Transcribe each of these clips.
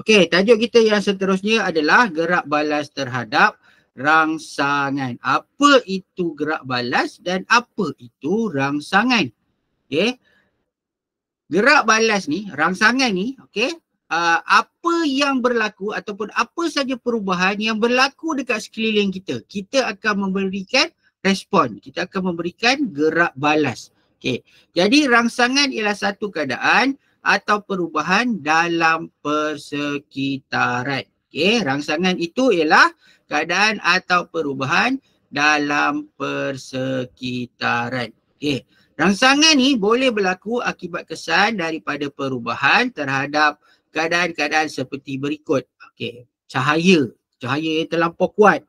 Okey, tajuk kita yang seterusnya adalah gerak balas terhadap rangsangan. Apa itu gerak balas dan apa itu rangsangan? Okey. Gerak balas ni, rangsangan ni, okey, apa yang berlaku ataupun apa saja perubahan yang berlaku dekat sekeliling kita, kita akan memberikan respon. Kita akan memberikan gerak balas. Okey. Jadi rangsangan ialah satu keadaan atau perubahan dalam persekitaran. Okey, rangsangan itu ialah keadaan atau perubahan dalam persekitaran. Okey. Rangsangan ni boleh berlaku akibat kesan daripada perubahan terhadap keadaan-keadaan seperti berikut. Okey, cahaya yang terlampau kuat,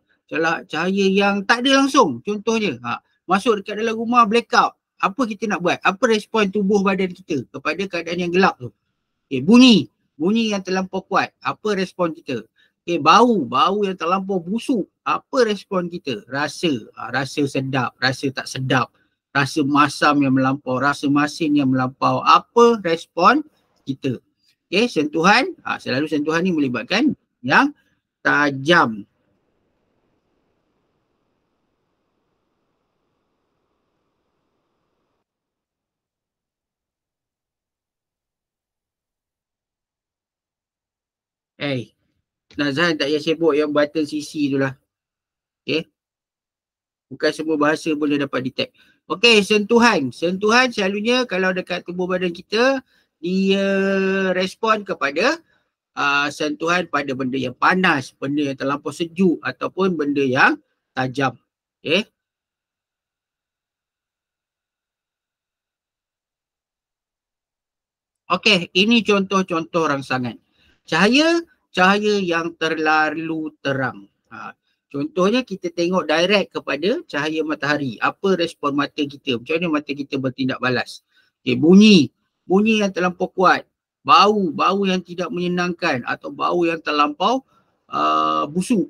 cahaya yang tak ada langsung. Contohnya, masuk dekat dalam rumah blackout. Apa kita nak buat? Apa respon tubuh badan kita kepada keadaan yang gelap tu? Okey, bunyi yang terlampau kuat. Apa respon kita? Okey, bau yang terlampau busuk. Apa respon kita? Rasa sedap, rasa tak sedap. Rasa masam yang melampau, rasa masin yang melampau. Apa respon kita? Okey, sentuhan. Selalu sentuhan ni melibatkan yang tajam. Nazhan tak payah sibuk yang button CC tu lah. Okey. Bukan semua bahasa boleh dapat detect. Okey, sentuhan. Sentuhan selalunya kalau dekat tubuh badan kita, dia respon kepada sentuhan pada benda yang panas, benda yang terlampau sejuk ataupun benda yang tajam. Okey. Okey, ini contoh-contoh rangsangan. Cahaya yang terlalu terang. Contohnya kita tengok direct kepada cahaya matahari. Apa respon mata kita? Macam mana mata kita bertindak balas? Okay, bunyi yang terlampau kuat. Bau yang tidak menyenangkan atau bau yang terlampau busuk.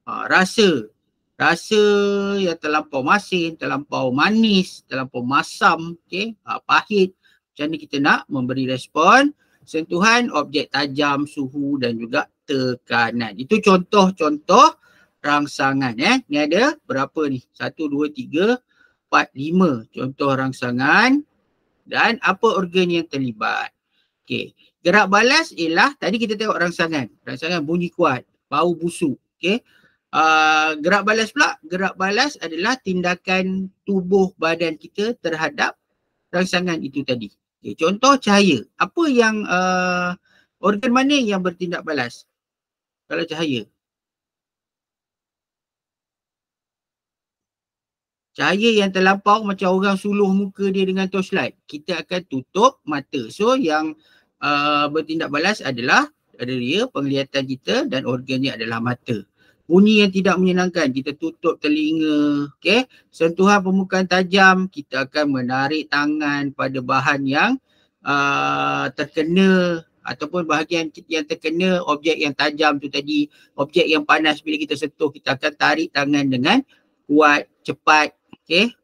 Rasa yang terlampau masin, terlampau manis, terlampau masam, okay? Pahit. Macam mana kita nak memberi respon? Sentuhan, objek tajam, suhu dan juga tekanan. Itu contoh-contoh rangsangan. Ni ada berapa ni? 1, 2, 3, 4, 5 contoh rangsangan dan apa organ yang terlibat. Okey. Gerak balas ialah, tadi kita tengok rangsangan. Rangsangan bunyi kuat, bau busuk. Okey. Gerak balas pula, gerak balas adalah tindakan tubuh badan kita terhadap rangsangan itu tadi. Okay, contoh cahaya. Apa yang organ mana yang bertindak balas? Kalau cahaya. Cahaya yang terlampau macam orang suluh muka dia dengan torchlight. Kita akan tutup mata. So yang bertindak balas adalah dia penglihatan kita dan organnya adalah mata. Bunyi yang tidak menyenangkan, kita tutup telinga. Okay? Sentuhan permukaan tajam, kita akan menarik tangan pada bahan yang terkena ataupun bahagian yang terkena objek yang tajam tu tadi, objek yang panas bila kita sentuh, kita akan tarik tangan dengan kuat, cepat. Okey.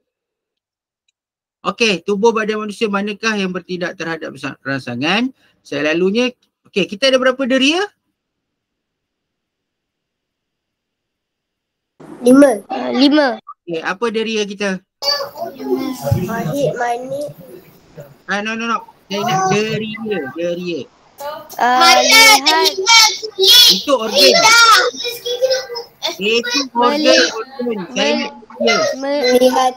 Okey, tubuh badan manusia manakah yang bertindak terhadap rangsangan? Selalunya, okey, kita ada berapa deria? 5. Okey, apa deria kita? Pahit, manis. No. Saya nak deria. Lihat. Itu organ. Itu organ. Melihat,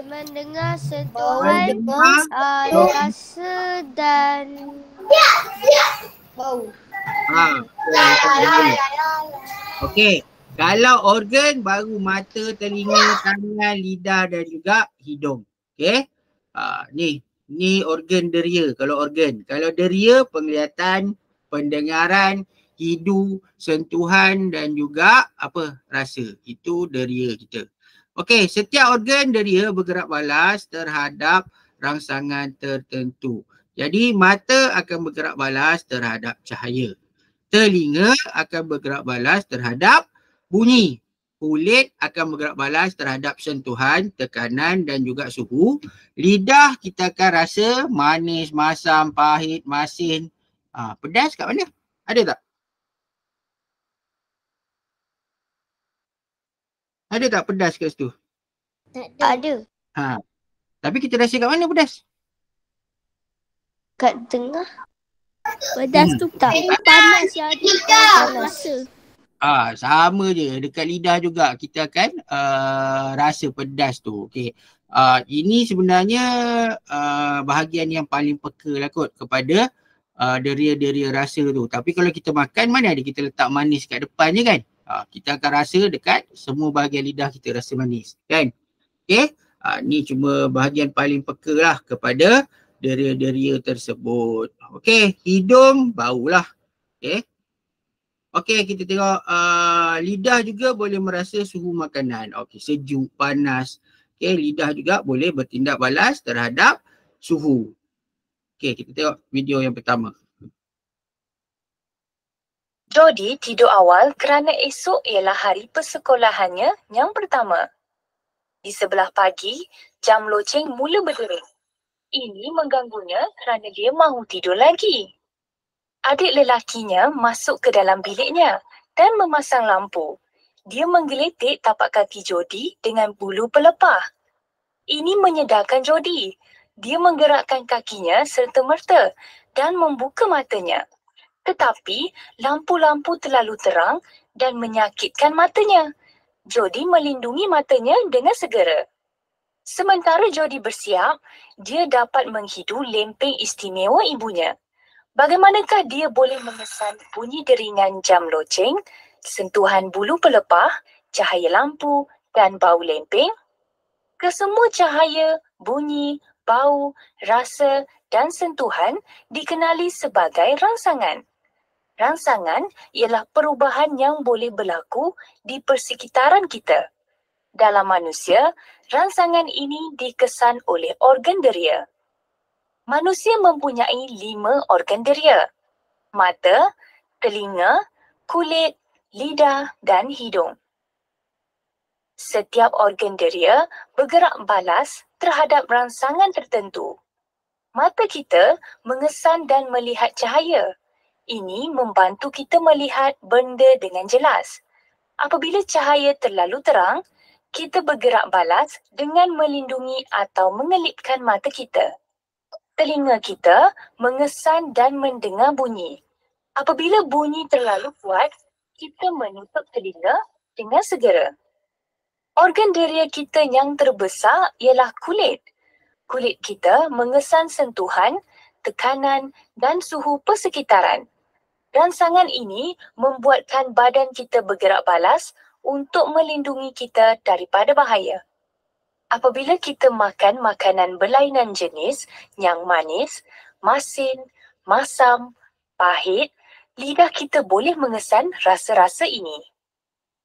mendengar, sentuhan, rasa dan bau. Okey. Kalau organ baru mata, telinga, tangan, lidah dan juga hidung. Okey. Ni organ deria kalau organ. Kalau deria penglihatan, pendengaran, hidu, sentuhan dan juga rasa. Itu deria kita. Okey, setiap organ deria bergerak balas terhadap rangsangan tertentu. Jadi mata akan bergerak balas terhadap cahaya. Telinga akan bergerak balas terhadap bunyi. Kulit akan bergerak balas terhadap sentuhan, tekanan dan juga suhu. Lidah kita akan rasa manis, masam, pahit, masin. Pedas kat mana? Ada tak? Ada tak pedas kat situ? Ada. Tapi kita rasa kat mana pedas? Kat tengah. Pedas tu tak panas yang ada rasa. Sama je. Dekat lidah juga kita akan rasa pedas tu. Okey. Ini sebenarnya bahagian yang paling peka lah kot kepada deria-deria rasa tu. Tapi kalau kita makan, mana ada kita letak manis kat depan je kan? Kita akan rasa dekat semua bahagian lidah kita rasa manis kan? Okey. Ni cuma bahagian paling peka lah kepada deria-deria tersebut. Okey. Hidung, baulah. Okey. Okey, kita tengok lidah juga boleh merasa suhu makanan. Okey, sejuk, panas. Okey, lidah juga boleh bertindak balas terhadap suhu. Okey, kita tengok video yang pertama. Jody tidur awal kerana esok ialah hari persekolahannya yang pertama. Di sebelah pagi, jam loceng mula berdering. Ini mengganggunya kerana dia mahu tidur lagi. Adik lelakinya masuk ke dalam biliknya dan memasang lampu. Dia menggeletik tapak kaki Jody dengan bulu pelepah. Ini menyedarkan Jody. Dia menggerakkan kakinya serta-merta dan membuka matanya. Tetapi lampu-lampu terlalu terang dan menyakitkan matanya. Jody melindungi matanya dengan segera. Sementara Jody bersiap, dia dapat menghidu lempeng istimewa ibunya. Bagaimanakah dia boleh mengesan bunyi deringan jam loceng, sentuhan bulu pelepah, cahaya lampu dan bau lempeng? Kesemua cahaya, bunyi, bau, rasa dan sentuhan dikenali sebagai rangsangan. Rangsangan ialah perubahan yang boleh berlaku di persekitaran kita. Dalam manusia, rangsangan ini dikesan oleh organ deria. Manusia mempunyai 5 organ deria. Mata, telinga, kulit, lidah dan hidung. Setiap organ deria bergerak balas terhadap rangsangan tertentu. Mata kita mengesan dan melihat cahaya. Ini membantu kita melihat benda dengan jelas. Apabila cahaya terlalu terang, kita bergerak balas dengan melindungi atau mengelipkan mata kita. Telinga kita mengesan dan mendengar bunyi. Apabila bunyi terlalu kuat, kita menutup telinga dengan segera. Organ deria kita yang terbesar ialah kulit. Kulit kita mengesan sentuhan, tekanan dan suhu persekitaran. Rangsangan ini membuatkan badan kita bergerak balas untuk melindungi kita daripada bahaya. Apabila kita makan makanan berlainan jenis yang manis, masin, masam, pahit, lidah kita boleh mengesan rasa-rasa ini.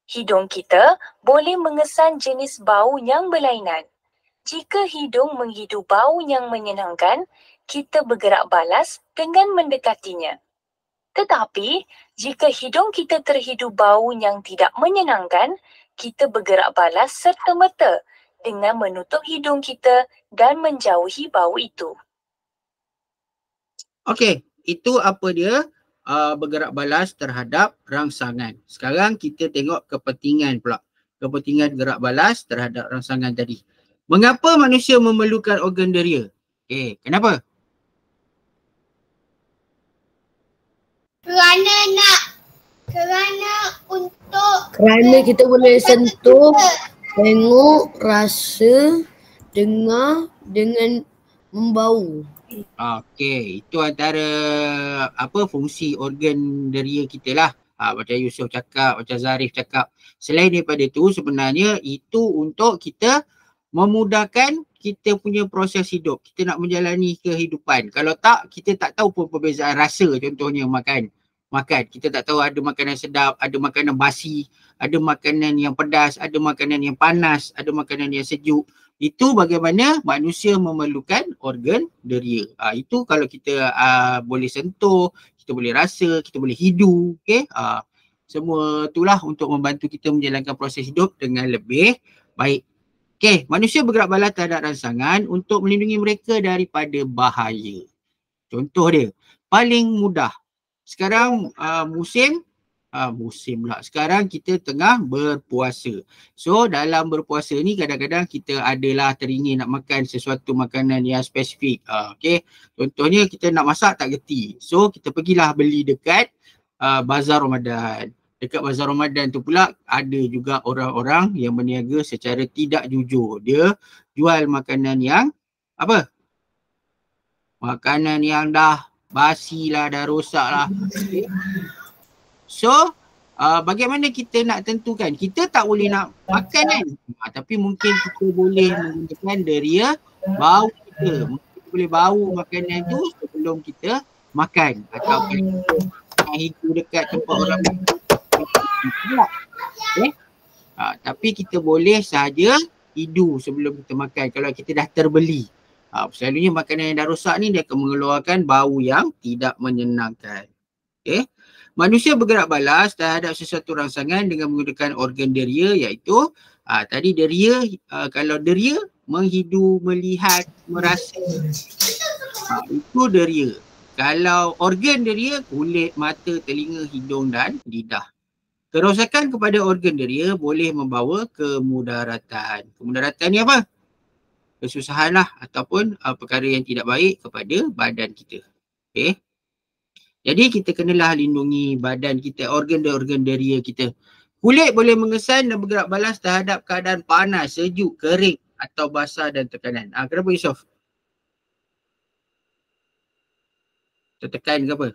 Hidung kita boleh mengesan jenis bau yang berlainan. Jika hidung menghidu bau yang menyenangkan, kita bergerak balas dengan mendekatinya. Tetapi, jika hidung kita terhidu bau yang tidak menyenangkan, kita bergerak balas serta-merta dengan menutup hidung kita dan menjauhi bau itu. Okey, itu apa dia bergerak balas terhadap rangsangan. Sekarang kita tengok kepentingan pula. Kepentingan gerak balas terhadap rangsangan tadi. Mengapa manusia memerlukan organ deria? Okey, kenapa? Kerana kita boleh sentuh, tengok, rasa, dengar dengan membau. Okey, itu antara fungsi organ deria kita lah. Macam Yusof cakap, macam Zarif cakap. Selain daripada itu, sebenarnya itu untuk kita memudahkan kita punya proses hidup. Kita nak menjalani kehidupan. Kalau tak, kita tak tahu pun perbezaan rasa, contohnya makan. Kita tak tahu ada makanan sedap, ada makanan basi, ada makanan yang pedas, ada makanan yang panas, ada makanan yang sejuk. Itu bagaimana manusia memerlukan organ deria. Itu kalau kita boleh sentuh, kita boleh rasa, kita boleh hidu. Okay? Semua itulah untuk membantu kita menjalankan proses hidup dengan lebih baik. Okay, manusia bergerak balas terhadap rangsangan untuk melindungi mereka daripada bahaya. Contoh dia, paling mudah. Sekarang musim pula. Sekarang kita tengah berpuasa. So dalam berpuasa ni kadang-kadang kita adalah teringin nak makan sesuatu makanan yang spesifik. Okay. Contohnya kita nak masak tak gerti. So kita pergilah beli dekat Bazar Ramadan. Dekat Bazar Ramadan tu pula ada juga orang-orang yang berniaga secara tidak jujur. Dia jual makanan yang apa? Makanan yang dah basi lah, dah rosak lah. Okay. So bagaimana kita nak tentukan? Kita tak boleh nak makan kan? Tapi mungkin kita boleh menggunakan deria bau kita. Mungkin kita boleh bau makanan tu sebelum kita makan. Atau hidu dekat tempat orang makan. Okay. Tapi kita boleh sahaja hidu sebelum kita makan kalau kita dah terbeli. Selalunya makanan yang dah rosak ni dia akan mengeluarkan bau yang tidak menyenangkan. Okay. Manusia bergerak balas terhadap sesuatu rangsangan dengan menggunakan organ deria iaitu tadi deria, kalau deria menghidu, melihat, merasa. Itu deria. Kalau organ deria, kulit, mata, telinga, hidung dan lidah. Kerosakan kepada organ deria boleh membawa kemudaratan. Kemudaratan ni apa? Kesusahan lah ataupun perkara yang tidak baik kepada badan kita. Okay. Jadi kita kenalah lindungi badan kita, organ deria kita. Kulit boleh mengesan dan bergerak balas terhadap keadaan panas, sejuk, kering atau basah dan tekanan. Kenapa Yusof? Tertekan ke apa?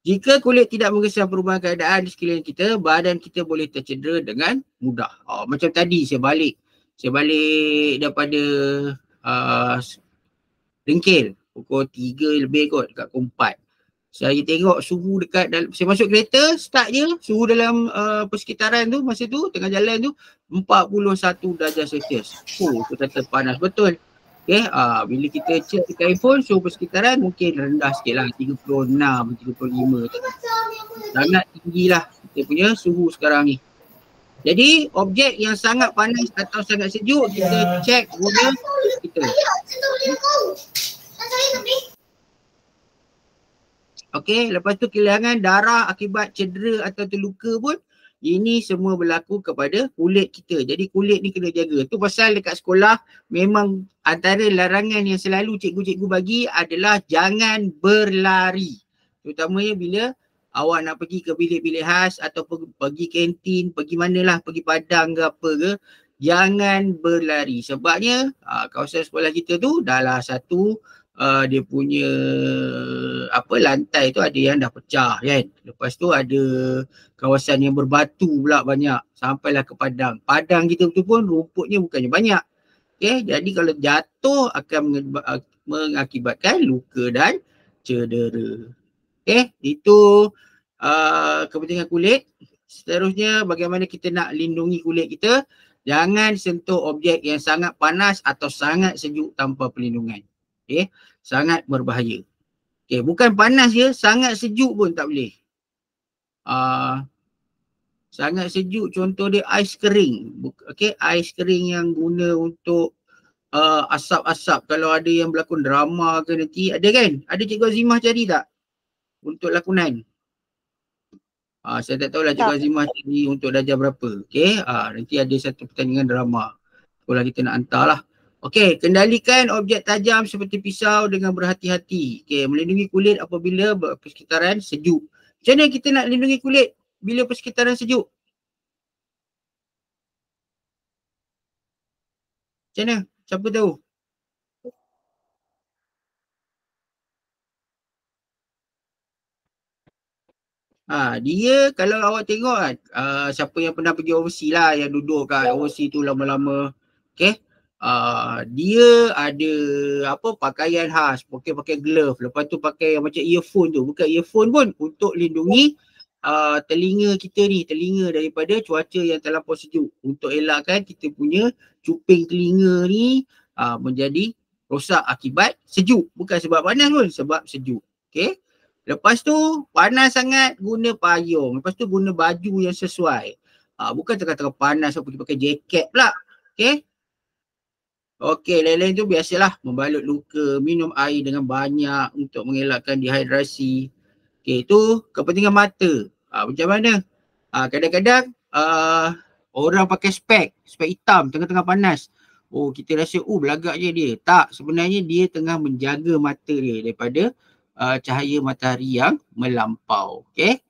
Jika kulit tidak mengesan perubahan keadaan di sekeliling kita, badan kita boleh tercedera dengan mudah. Macam tadi saya balik daripada Ringkil pukul 3 lebih kot dekat pukul 4. Saya tengok suhu dekat dalam, saya masuk kereta, start je suhu dalam persekitaran tu masa tu tengah jalan tu 41 darjah Celsius. Tu kata panas betul. Okay, bila kita check dekat iPhone suhu persekitaran mungkin rendah sikit lah, 36, 35 tu. Sangat tinggi lah kita punya suhu sekarang ni. Jadi objek yang sangat panas atau sangat sejuk kita check guna kita. Okey, lepas tu kehilangan darah akibat cedera atau terluka pun ini semua berlaku kepada kulit kita. Jadi kulit ni kena jaga. Tu pasal dekat sekolah memang antara larangan yang selalu cikgu-cikgu bagi adalah jangan berlari. Terutamanya bila awak nak pergi ke bilik-bilik khas atau pergi kantin, pergi manalah, pergi padang ke apa ke, jangan berlari. Sebabnya kawasan sekolah kita tu dah lah satu dia punya lantai tu ada yang dah pecah kan. Lepas tu ada kawasan yang berbatu pula banyak sampailah ke padang. Padang kita tu pun rumputnya bukannya banyak. Okay, jadi kalau jatuh akan mengakibatkan luka dan cedera. Okay, itu kepentingan kulit. Seterusnya bagaimana kita nak lindungi kulit kita. Jangan sentuh objek yang sangat panas atau sangat sejuk tanpa perlindungan. Okay, sangat berbahaya. Okay, bukan panas je, sangat sejuk pun tak boleh. Sangat sejuk contoh dia ais kering. Okay, ais kering yang guna untuk asap-asap. Kalau ada yang berlakon drama ke nanti, ada kan? Ada Cikgu Azimah cari tak? Untuk lakonan. Saya tak tahulah Cikgu Azimah cari untuk darjah berapa. Okay, nanti ada satu pertandingan drama. Sekolah kita nak hantar lah. Okey, kendalikan objek tajam seperti pisau dengan berhati-hati. Okey, melindungi kulit apabila persekitaran sejuk. Macam mana kita nak lindungi kulit bila persekitaran sejuk? Macam mana? Siapa tahu? Dia kalau awak tengok kan, siapa yang pernah pergi overseas lah, yang duduk kat overseas tu lama-lama. Okey. Dia ada pakaian khas, pakai glove, lepas tu pakai yang macam earphone tu, bukan earphone pun untuk lindungi telinga kita ni, telinga daripada cuaca yang terlampau sejuk, untuk elakkan kita punya cuping telinga ni menjadi rosak akibat sejuk, bukan sebab panas pun, sebab sejuk. Okey. Lepas tu panas sangat guna payung, lepas tu guna baju yang sesuai. Bukan tengah-tengah panas pergi pakai jaket pula. Okey. Okey, lain-lain tu biasalah membalut luka, minum air dengan banyak untuk mengelakkan dehidrasi. Okey, itu kepentingan mata. Macam mana? Kadang-kadang orang pakai spek hitam tengah-tengah panas. Oh, kita rasa belagak je dia. Tak, sebenarnya dia tengah menjaga mata dia daripada cahaya matahari yang melampau. Okey.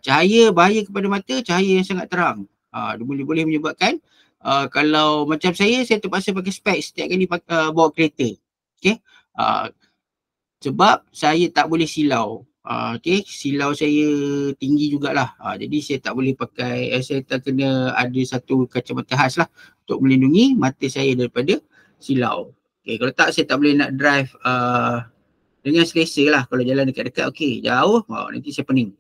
Cahaya bahaya kepada mata, cahaya yang sangat terang. Dia boleh menyebabkan kalau macam saya terpaksa pakai spek setiap kali bawa kereta. Okey. Sebab saya tak boleh silau. Okey, silau saya tinggi jugalah. Jadi saya tak boleh pakai, saya tak kena ada satu kacamata khas lah untuk melindungi mata saya daripada silau. Okey, kalau tak saya tak boleh nak drive dengan selesa lah. Kalau jalan dekat-dekat okey, jauh nanti saya pening.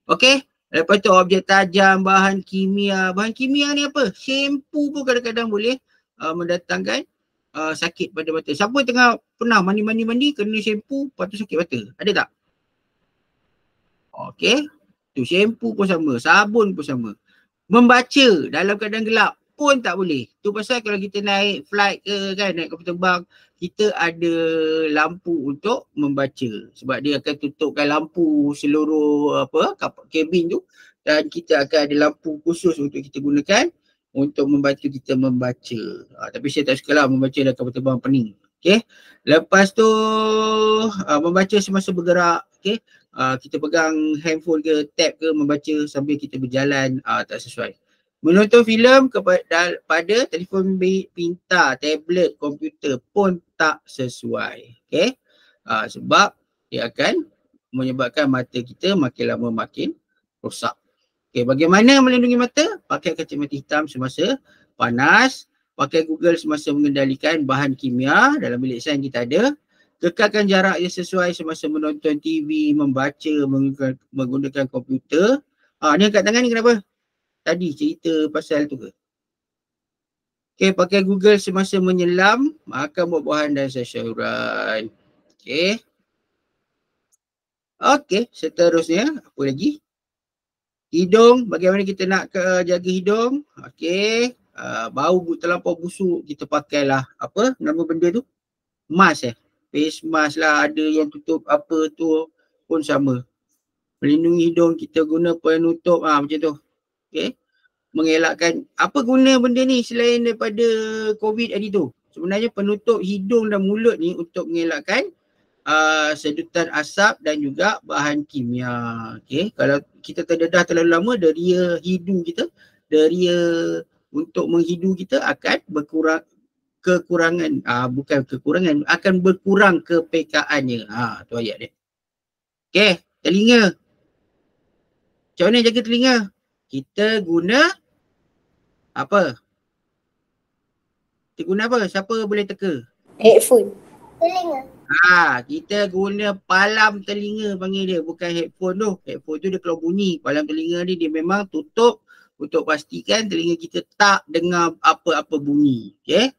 Okey, lepas tu objek tajam, bahan kimia. Bahan kimia ni apa? Shampoo pun kadang-kadang boleh mendatangkan sakit pada mata. Siapa tengah pernah mandi kena shampoo lepas tu sakit mata? Ada tak? Okey, tu shampoo pun sama, sabun pun sama. Membaca dalam keadaan gelap pun tak boleh. Tu pasal kalau kita naik flight ke kan, naik kapal terbang, kita ada lampu untuk membaca. Sebab dia akan tutupkan lampu seluruh kabin tu dan kita akan ada lampu khusus untuk kita gunakan untuk membantu kita membaca. Tapi saya tak suka lah membaca dalam kapal terbang, pening. Okay. Lepas tu membaca semasa bergerak. Okay. Kita pegang handphone ke tab ke membaca sambil kita berjalan, tak sesuai. Menonton filem pada telefon pintar, tablet, komputer pun tak sesuai. Okay. Sebab dia akan menyebabkan mata kita makin lama makin rosak. Okay, bagaimana melindungi mata? Pakai kacamata hitam semasa panas. Pakai Google semasa mengendalikan bahan kimia. Dalam bilik sains kita ada. Kekalkan jarak yang sesuai semasa menonton TV, membaca, menggunakan komputer. Ni angkat tangan ni kenapa? Tadi cerita pasal tu ke? Okay, pakai Google semasa menyelam, makan buah-buahan dan sayur-sayuran. Okay. Okay, seterusnya apa lagi? Hidung, bagaimana kita nak jaga hidung? Okay, bau terlampau busuk, kita pakailah apa nama benda tu? Mask face mask lah, ada yang tutup apa tu pun sama. Melindungi hidung, kita guna penutup macam tu. Okay. Mengelakkan, apa guna benda ni selain daripada COVID tadi tu? Sebenarnya penutup hidung dan mulut ni untuk mengelakkan sedutan asap dan juga bahan kimia. Okay. Kalau kita terdedah terlalu lama, deria hidu kita, deria untuk menghidu kita akan berkurang, akan berkurang kepekaannya. Tu ayat dia. Okay, telinga. Macam mana jaga telinga? Kita guna apa? Kita guna apa? Siapa boleh teka? Headphone. Telinga. Kita guna palam telinga panggil dia, bukan headphone tu. Headphone tu dia kalau bunyi, palam telinga ni dia memang tutup untuk pastikan telinga kita tak dengar apa-apa bunyi. Okay.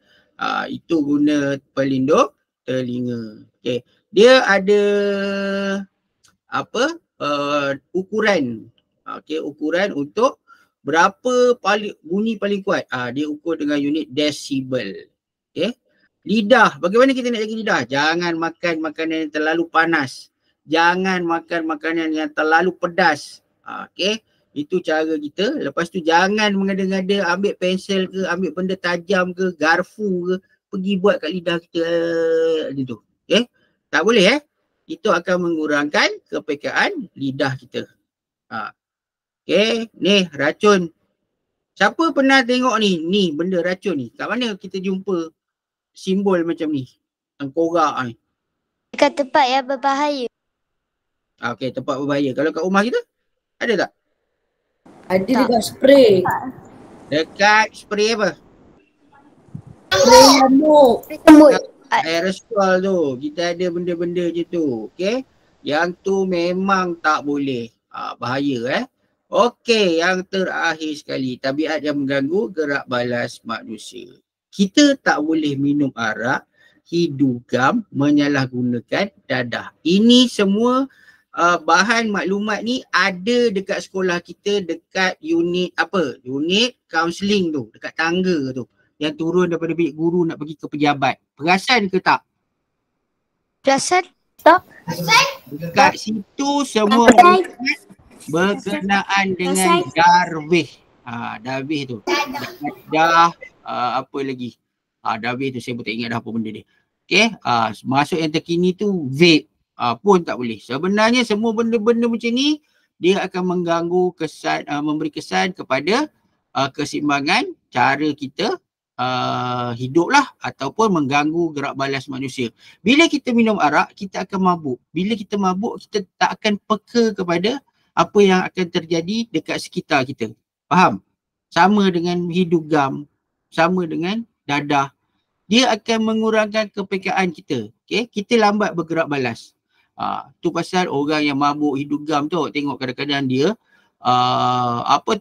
Itu guna pelindung telinga. Okay. Dia ada ukuran. Okay, ukuran untuk berapa bunyi paling kuat. Dia ukur dengan unit desibel. Okay. Lidah, bagaimana kita nak jaga lidah? Jangan makan makanan yang terlalu panas. Jangan makan makanan yang terlalu pedas. Okay. Itu cara kita. Lepas tu jangan mengada-ngada ambil pensel ke, ambil benda tajam ke, garfu ke, pergi buat kat lidah kita macam tu. Okay. Tak boleh Itu akan mengurangkan kepekaan lidah kita. Okay. Ni racun. Siapa pernah tengok ni? Ni benda racun ni. Kat mana kita jumpa simbol macam ni? Tengkorak ni. Dekat tempat yang berbahaya. Okay, tempat berbahaya. Kalau kat rumah kita, ada tak? Ada dekat spray. Dekat spray apa? Spray nyamuk. Aerosol tu. Kita ada benda-benda je tu. Okay. Yang tu memang tak boleh. Bahaya Okey, yang terakhir sekali. Tabiat yang mengganggu gerak balas manusia. Kita tak boleh minum arak, hidugam, menyalahgunakan dadah. Ini semua bahan maklumat ni ada dekat sekolah kita, dekat unit Unit kaunseling tu, dekat tangga tu. yang turun daripada bilik guru nak pergi ke pejabat. Perasan ke tak? Perasan? Dekat situ semua berkenaan dengan darwih. Darwih tu. Apa lagi? Darwih tu saya pun tak ingat dah apa benda dia. Okay. Masuk yang terkini tu vape. Pun tak boleh. Sebenarnya semua benda-benda macam ni dia akan mengganggu kesan, memberi kesan kepada keseimbangan cara kita hidup lah ataupun mengganggu gerak balas manusia. Bila kita minum arak, kita akan mabuk. Bila kita mabuk, kita tak akan peka kepada apa yang akan terjadi dekat sekitar kita. Faham? Sama dengan hidup gam, sama dengan dadah. Dia akan mengurangkan kepekaan kita. Okay? Kita lambat bergerak balas. Tu pasal orang yang mabuk hidup gam tu, tengok kadang-kadang dia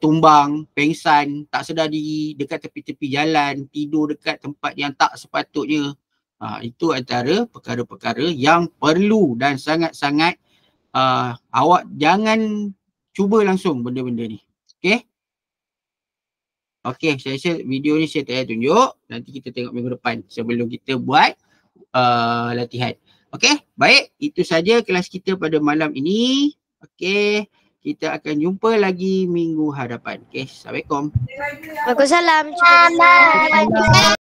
tumbang, pengsan, tak sedar diri dekat tepi-tepi jalan, tidur dekat tempat yang tak sepatutnya. Itu antara perkara-perkara yang perlu dan sangat-sangat awak jangan cuba langsung benda-benda ni. Okay? Okay, saya rasa video ni saya tak payah tunjuk. Nanti kita tengok minggu depan sebelum kita buat latihan. Okay, baik. Itu saja kelas kita pada malam ini. Okay. Kita akan jumpa lagi minggu hadapan. Okay, Assalamualaikum. Waalaikumsalam.